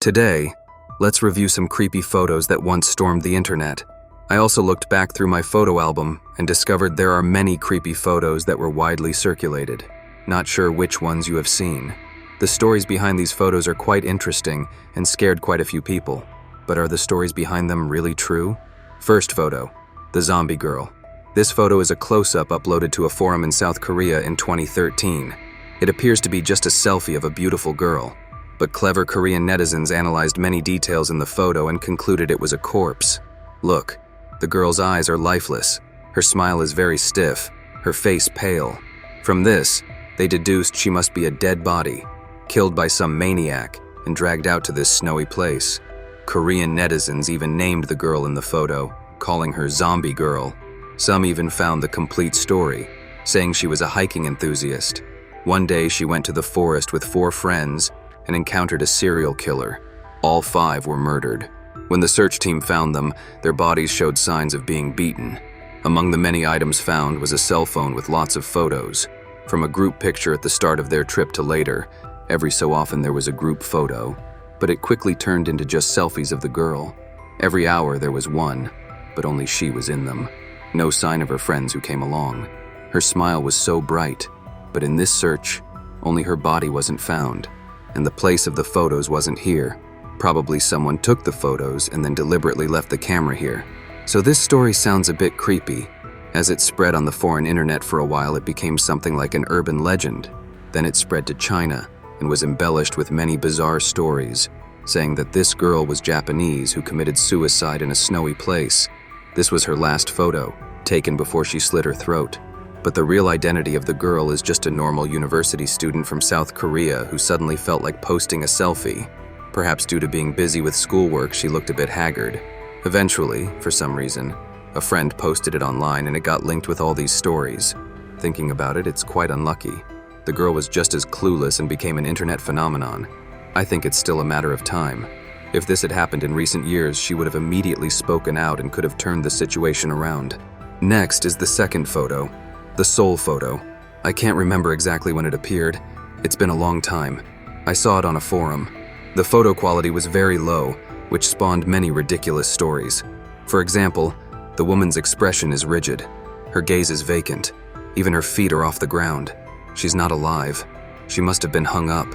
Today, let's review some creepy photos that once stormed the internet. I also looked back through my photo album and discovered there are many creepy photos that were widely circulated. Not sure which ones you have seen. The stories behind these photos are quite interesting and scared quite a few people. But are the stories behind them really true? First photo, the zombie girl. This photo is a close-up uploaded to a forum in South Korea in 2013. It appears to be just a selfie of a beautiful girl, but clever Korean netizens analyzed many details in the photo and concluded it was a corpse. Look, the girl's eyes are lifeless, her smile is very stiff, her face pale. From this, they deduced she must be a dead body, killed by some maniac and dragged out to this snowy place. Korean netizens even named the girl in the photo, calling her Zombie Girl. Some even found the complete story, saying she was a hiking enthusiast. One day she went to the forest with 4 friends and encountered a serial killer. All 5 were murdered. When the search team found them, their bodies showed signs of being beaten. Among the many items found was a cell phone with lots of photos. From a group picture at the start of their trip to later, every so often there was a group photo, but it quickly turned into just selfies of the girl. Every hour there was one, but only she was in them. No sign of her friends who came along. Her smile was so bright, but in this search, only her body wasn't found, and the place of the photos wasn't here. Probably someone took the photos and then deliberately left the camera here. So this story sounds a bit creepy. As it spread on the foreign internet for a while, it became something like an urban legend. Then it spread to China and was embellished with many bizarre stories, saying that this girl was Japanese who committed suicide in a snowy place. This was her last photo, taken before she slit her throat. But the real identity of the girl is just a normal university student from South Korea who suddenly felt like posting a selfie. Perhaps due to being busy with schoolwork, she looked a bit haggard. Eventually, for some reason, a friend posted it online and it got linked with all these stories. Thinking about it, it's quite unlucky. The girl was just as clueless and became an internet phenomenon. I think it's still a matter of time. If this had happened in recent years, she would have immediately spoken out and could have turned the situation around. Next is the second photo, the soul photo. I can't remember exactly when it appeared. It's been a long time. I saw it on a forum. The photo quality was very low, which spawned many ridiculous stories. For example, the woman's expression is rigid. Her gaze is vacant. Even her feet are off the ground. She's not alive. She must have been hung up.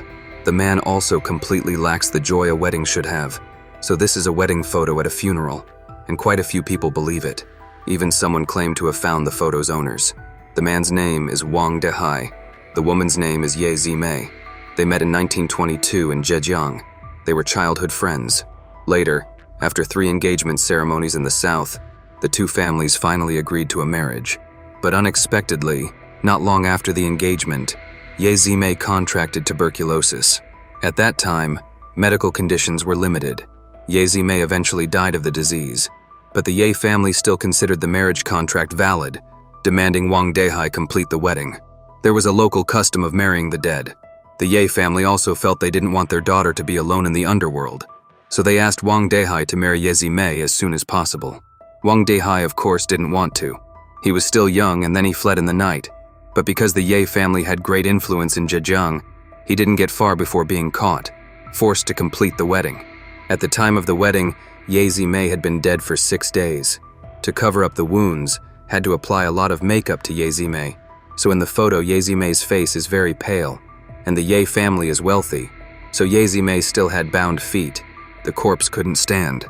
The man also completely lacks the joy a wedding should have. So this is a wedding photo at a funeral, and quite a few people believe it. Even someone claimed to have found the photo's owners. The man's name is Wang Dehai. The woman's name is Ye Zimei. They met in 1922 in Zhejiang. They were childhood friends. Later, after 3 engagement ceremonies in the south, the 2 families finally agreed to a marriage. But unexpectedly, not long after the engagement, Ye Zimei contracted tuberculosis. At that time, medical conditions were limited. Ye Zimei eventually died of the disease, but the Ye family still considered the marriage contract valid, demanding Wang Dehai complete the wedding. There was a local custom of marrying the dead. The Ye family also felt they didn't want their daughter to be alone in the underworld, so they asked Wang Dehai to marry Ye Zimei as soon as possible. Wang Dehai, of course, didn't want to. He was still young and then he fled in the night. But because the Ye family had great influence in Zhejiang, he didn't get far before being caught, forced to complete the wedding. At the time of the wedding, Ye Zimei had been dead for 6 days. To cover up the wounds, had to apply a lot of makeup to Ye Zimei. So in the photo, Ye Zimei's face is very pale, and the Ye family is wealthy, so Ye Zimei still had bound feet. The corpse couldn't stand,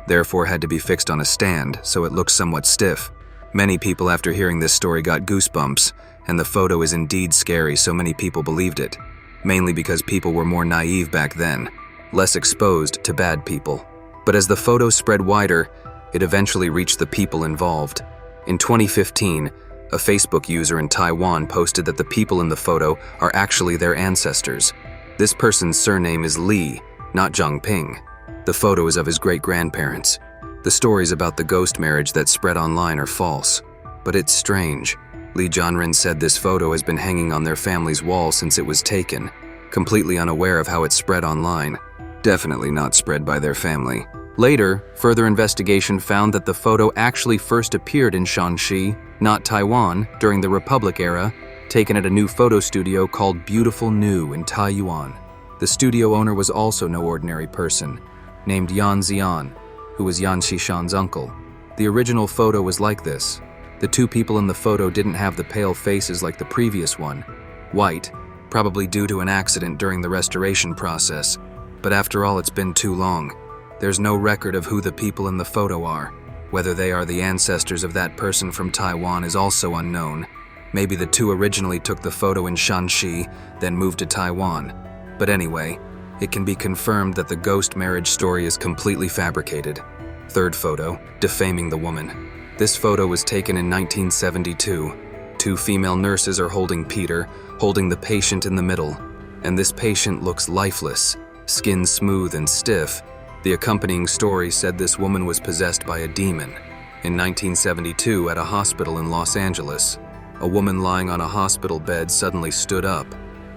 therefore had to be fixed on a stand, so it looked somewhat stiff. Many people after hearing this story got goosebumps, and the photo is indeed scary, so many people believed it, mainly because people were more naive back then, less exposed to bad people. But as the photo spread wider, it eventually reached the people involved. In 2015, a Facebook user in Taiwan posted that the people in the photo are actually their ancestors. This person's surname is Li, not Zhangping. The photo is of his great-grandparents. The stories about the ghost marriage that spread online are false, but it's strange. Li Jianren said this photo has been hanging on their family's wall since it was taken, completely unaware of how it spread online. Definitely not spread by their family. Later, further investigation found that the photo actually first appeared in Shanxi, not Taiwan, during the Republic era, taken at a new photo studio called Beautiful New in Taiyuan. The studio owner was also no ordinary person, named Yan Xian, who was Yan Xishan's uncle. The original photo was like this. The two people in the photo didn't have the pale faces like the previous one. White, probably due to an accident during the restoration process. But after all, it's been too long. There's no record of who the people in the photo are. Whether they are the ancestors of that person from Taiwan is also unknown. Maybe the two originally took the photo in Shanxi, then moved to Taiwan. But anyway, it can be confirmed that the ghost marriage story is completely fabricated. Third photo, defaming the woman. This photo was taken in 1972. Two female nurses are holding Peter, holding the patient in the middle. And this patient looks lifeless, skin smooth and stiff. The accompanying story said this woman was possessed by a demon. In 1972, at a hospital in Los Angeles, a woman lying on a hospital bed suddenly stood up,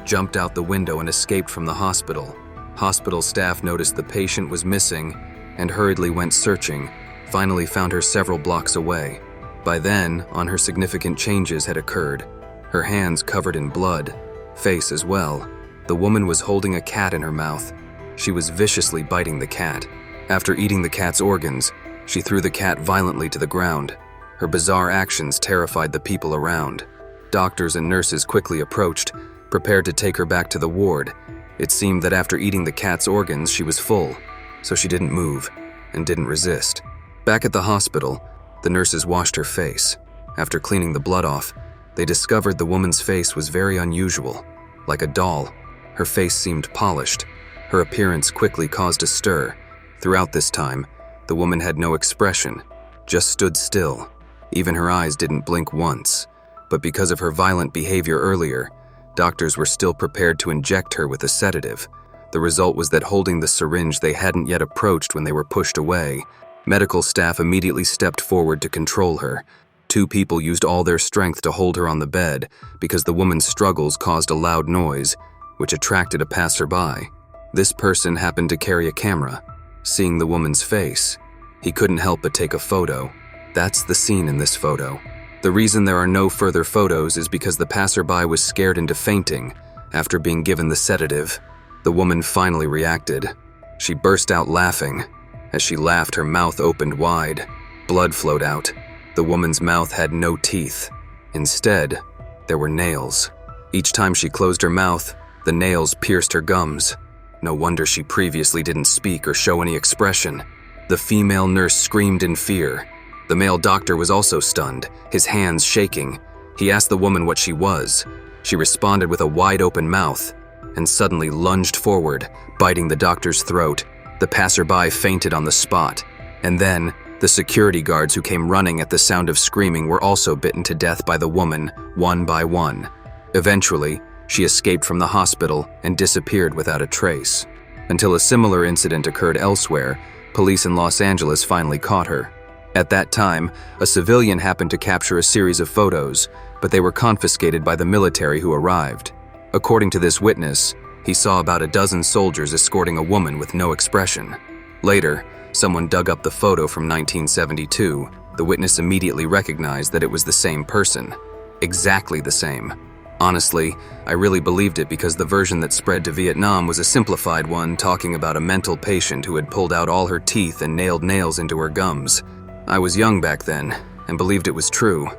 jumped out the window and escaped from the hospital. Hospital staff noticed the patient was missing and hurriedly went searching, finally found her several blocks away. By then, on her significant changes had occurred. Her hands covered in blood, face as well. The woman was holding a cat in her mouth. She was viciously biting the cat. After eating the cat's organs, she threw the cat violently to the ground. Her bizarre actions terrified the people around. Doctors and nurses quickly approached, prepared to take her back to the ward. It seemed that after eating the cat's organs, she was full, so she didn't move and didn't resist. Back at the hospital, the nurses washed her face. After cleaning the blood off, they discovered the woman's face was very unusual. Like a doll, her face seemed polished. Her appearance quickly caused a stir. Throughout this time, the woman had no expression, just stood still. Even her eyes didn't blink once. But because of her violent behavior earlier, doctors were still prepared to inject her with a sedative. The result was that holding the syringe they hadn't yet approached when they were pushed away, medical staff immediately stepped forward to control her. Two people used all their strength to hold her on the bed because the woman's struggles caused a loud noise, which attracted a passerby. This person happened to carry a camera. Seeing the woman's face, he couldn't help but take a photo. That's the scene in this photo. The reason there are no further photos is because the passerby was scared into fainting after being given the sedative. The woman finally reacted. She burst out laughing. As she laughed, her mouth opened wide. Blood flowed out. The woman's mouth had no teeth. Instead, there were nails. Each time she closed her mouth, the nails pierced her gums. No wonder she previously didn't speak or show any expression. The female nurse screamed in fear. The male doctor was also stunned, his hands shaking. He asked the woman what she was. She responded with a wide-open mouth and suddenly lunged forward, biting the doctor's throat. The passerby fainted on the spot. And then, the security guards who came running at the sound of screaming were also bitten to death by the woman, one by one. Eventually, she escaped from the hospital and disappeared without a trace. Until a similar incident occurred elsewhere, police in Los Angeles finally caught her. At that time, a civilian happened to capture a series of photos, but they were confiscated by the military who arrived. According to this witness, he saw about a dozen soldiers escorting a woman with no expression. Later, someone dug up the photo from 1972. The witness immediately recognized that it was the same person. Exactly the same. Honestly, I really believed it because the version that spread to Vietnam was a simplified one talking about a mental patient who had pulled out all her teeth and nailed nails into her gums. I was young back then and believed it was true.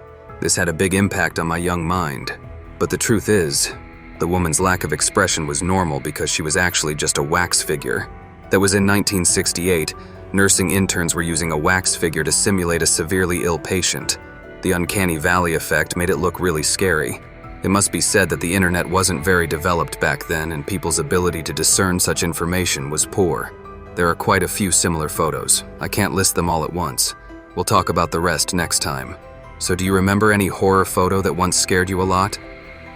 This had a big impact on my young mind. But the truth is, the woman's lack of expression was normal because she was actually just a wax figure. That was in 1968. Nursing interns were using a wax figure to simulate a severely ill patient. The uncanny valley effect made it look really scary. It must be said that the internet wasn't very developed back then and people's ability to discern such information was poor. There are quite a few similar photos. I can't list them all at once. We'll talk about the rest next time. So do you remember any horror photo that once scared you a lot?